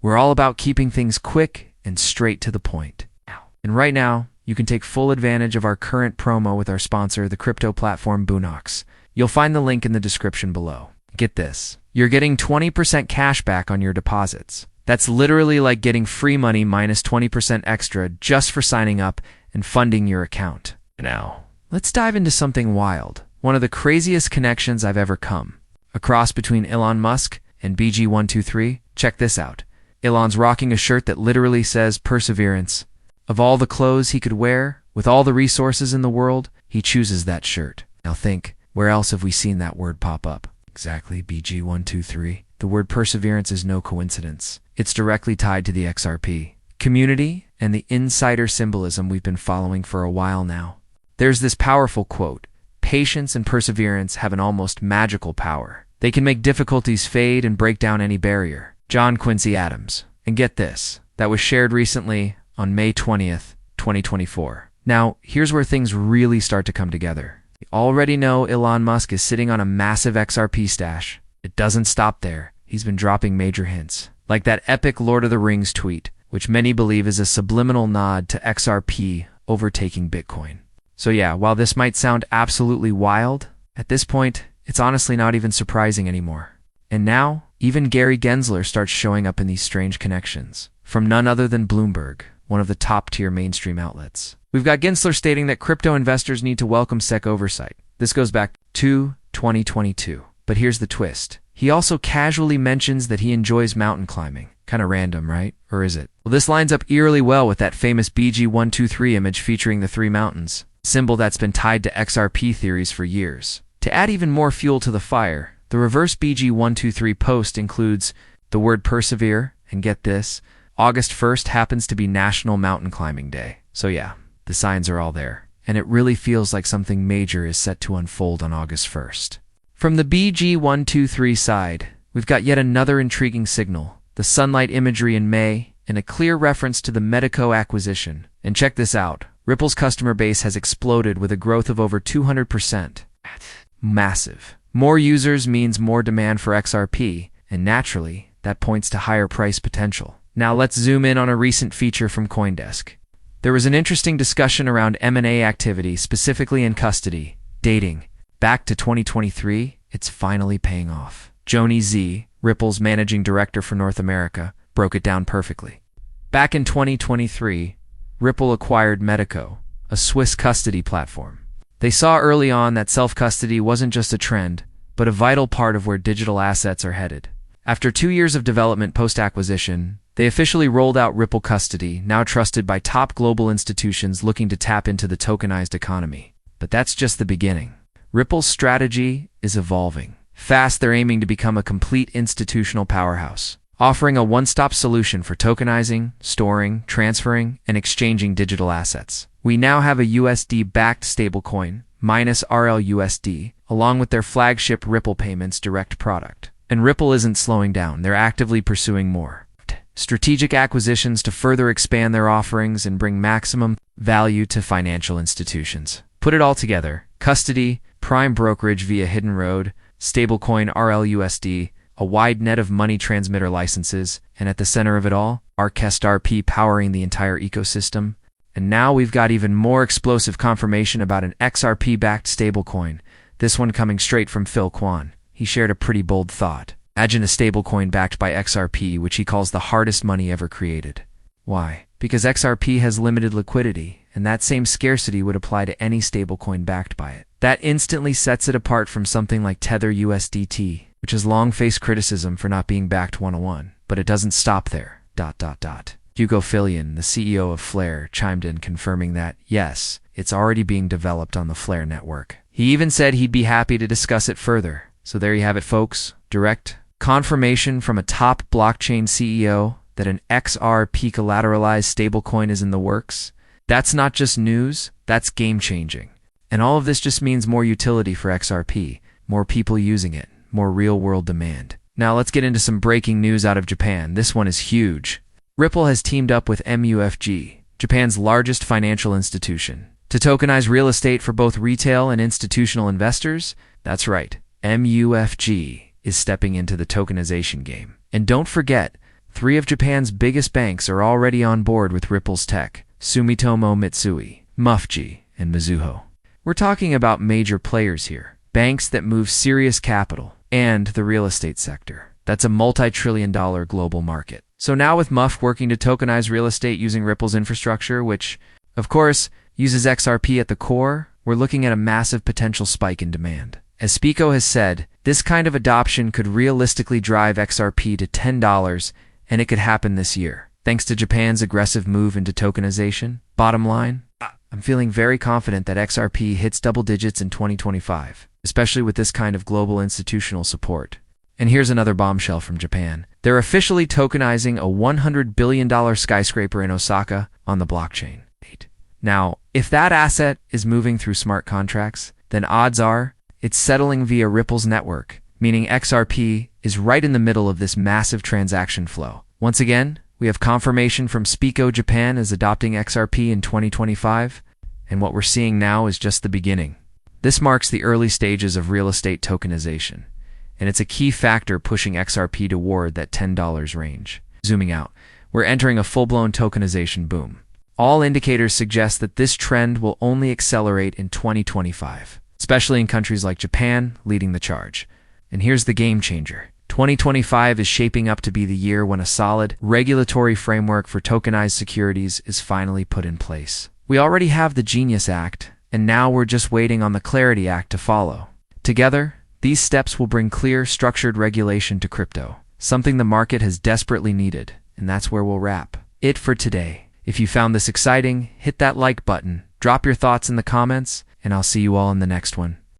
We're all about keeping things quick and straight to the point. And right now, you can take full advantage of our current promo with our sponsor, the crypto platform Bunox. You'll find the link in the description below. Get this. You're getting 20% cash back on your deposits. That's literally like getting free money minus 20% extra just for signing up and funding your account. Now, let's dive into something wild. One of the craziest connections I've ever come. A cross between Elon Musk and BG123. Check this out. Elon's rocking a shirt that literally says perseverance. Of all the clothes he could wear, with all the resources in the world, he chooses that shirt. Now think, where else have we seen that word pop up? Exactly, BG123. The word perseverance is no coincidence. It's directly tied to the XRP community and the insider symbolism we've been following for a while now. There's this powerful quote, patience and perseverance have an almost magical power. They can make difficulties fade and break down any barrier. John Quincy Adams. And get this, that was shared recently on May 20th, 2024. Now, here's where things really start to come together. You already know Elon Musk is sitting on a massive XRP stash. It doesn't stop there. He's been dropping major hints, like that epic Lord of the Rings tweet, which many believe is a subliminal nod to XRP overtaking Bitcoin. So yeah, while this might sound absolutely wild, at this point, it's honestly not even surprising anymore. And now, even Gary Gensler starts showing up in these strange connections, from none other than Bloomberg, one of the top-tier mainstream outlets. We've got Gensler stating that crypto investors need to welcome SEC oversight. This goes back to 2022. But here's the twist. He also casually mentions that he enjoys mountain climbing. Kinda random, right? Or is it? Well, this lines up eerily well with that famous BG123 image featuring the three mountains, symbol that's been tied to XRP theories for years. To add even more fuel to the fire, the reverse BG123 post includes the word persevere, and get this, August 1st happens to be National Mountain Climbing Day. So yeah, the signs are all there, and it really feels like something major is set to unfold on August 1st. From the BG123 side, we've got yet another intriguing signal, the sunlight imagery in May, and a clear reference to the Medico acquisition. And check this out, Ripple's customer base has exploded with a growth of over 200%. Massive. More users means more demand for XRP, and naturally, that points to higher price potential. Now let's zoom in on a recent feature from CoinDesk. There was an interesting discussion around M&A activity, specifically in custody, dating. Back to 2023, it's finally paying off. Joni Z, Ripple's managing director for North America, broke it down perfectly. Back in 2023, Ripple acquired Medico, a Swiss custody platform. They saw early on that self-custody wasn't just a trend, but a vital part of where digital assets are headed. After 2 years of development post-acquisition, they officially rolled out Ripple Custody, now trusted by top global institutions looking to tap into the tokenized economy. But that's just the beginning. Ripple's strategy is evolving. Fast, they're aiming to become a complete institutional powerhouse, offering a one-stop solution for tokenizing, storing, transferring, and exchanging digital assets. We now have a USD-backed stablecoin, minus RLUSD, along with their flagship Ripple Payments Direct product. And Ripple isn't slowing down, they're actively pursuing more strategic acquisitions to further expand their offerings and bring maximum value to financial institutions. Put it all together, custody, prime brokerage via Hidden Road, stablecoin RLUSD, a wide net of money transmitter licenses, and at the center of it all, XRP powering the entire ecosystem. And now we've got even more explosive confirmation about an XRP-backed stablecoin, this one coming straight from Phil Kwan. He shared a pretty bold thought. Imagine a stablecoin backed by XRP, which he calls the hardest money ever created. Why? Because XRP has limited liquidity, and that same scarcity would apply to any stablecoin backed by it. That instantly sets it apart from something like Tether USDT, which has long faced criticism for not being backed one-on-one. But it doesn't stop there. Hugo Fillion, the CEO of Flare, chimed in confirming that, yes, it's already being developed on the Flare network. He even said he'd be happy to discuss it further. So there you have it, folks. Direct confirmation from a top blockchain CEO that an XRP collateralized stablecoin is in the works. That's not just news, that's game-changing. And all of this just means more utility for XRP, more people using it, more real-world demand. Now let's get into some breaking news out of Japan. This one is huge. Ripple has teamed up with MUFG, Japan's largest financial institution, to tokenize real estate for both retail and institutional investors. That's right, MUFG is stepping into the tokenization game. And don't forget, 3 of Japan's biggest banks are already on board with Ripple's tech: Sumitomo Mitsui, MUFG, and Mizuho. We're talking about major players here, banks that move serious capital, and the real estate sector. That's a multi-trillion-dollar global market. So now with MUF working to tokenize real estate using Ripple's infrastructure, which, of course, uses XRP at the core, we're looking at a massive potential spike in demand. As Spico has said, this kind of adoption could realistically drive XRP to $10, and it could happen this year, thanks to Japan's aggressive move into tokenization. Bottom line, I'm feeling very confident that XRP hits double digits in 2025, especially with this kind of global institutional support. And here's another bombshell from Japan. They're officially tokenizing a $100 billion skyscraper in Osaka on the blockchain. Now, if that asset is moving through smart contracts, then odds are it's settling via Ripple's network, meaning XRP is right in the middle of this massive transaction flow. Once again, we have confirmation from Spico Japan is adopting XRP in 2025, and what we're seeing now is just the beginning. This marks the early stages of real estate tokenization, and it's a key factor pushing XRP toward that $10 range. Zooming out, we're entering a full-blown tokenization boom. All indicators suggest that this trend will only accelerate in 2025, especially in countries like Japan leading the charge. And here's the game changer. 2025 is shaping up to be the year when a solid, regulatory framework for tokenized securities is finally put in place. We already have the Genius Act, and now we're just waiting on the Clarity Act to follow. Together, these steps will bring clear, structured regulation to crypto, something the market has desperately needed, and that's where we'll wrap it for today. If you found this exciting, hit that like button, drop your thoughts in the comments, and I'll see you all in the next one.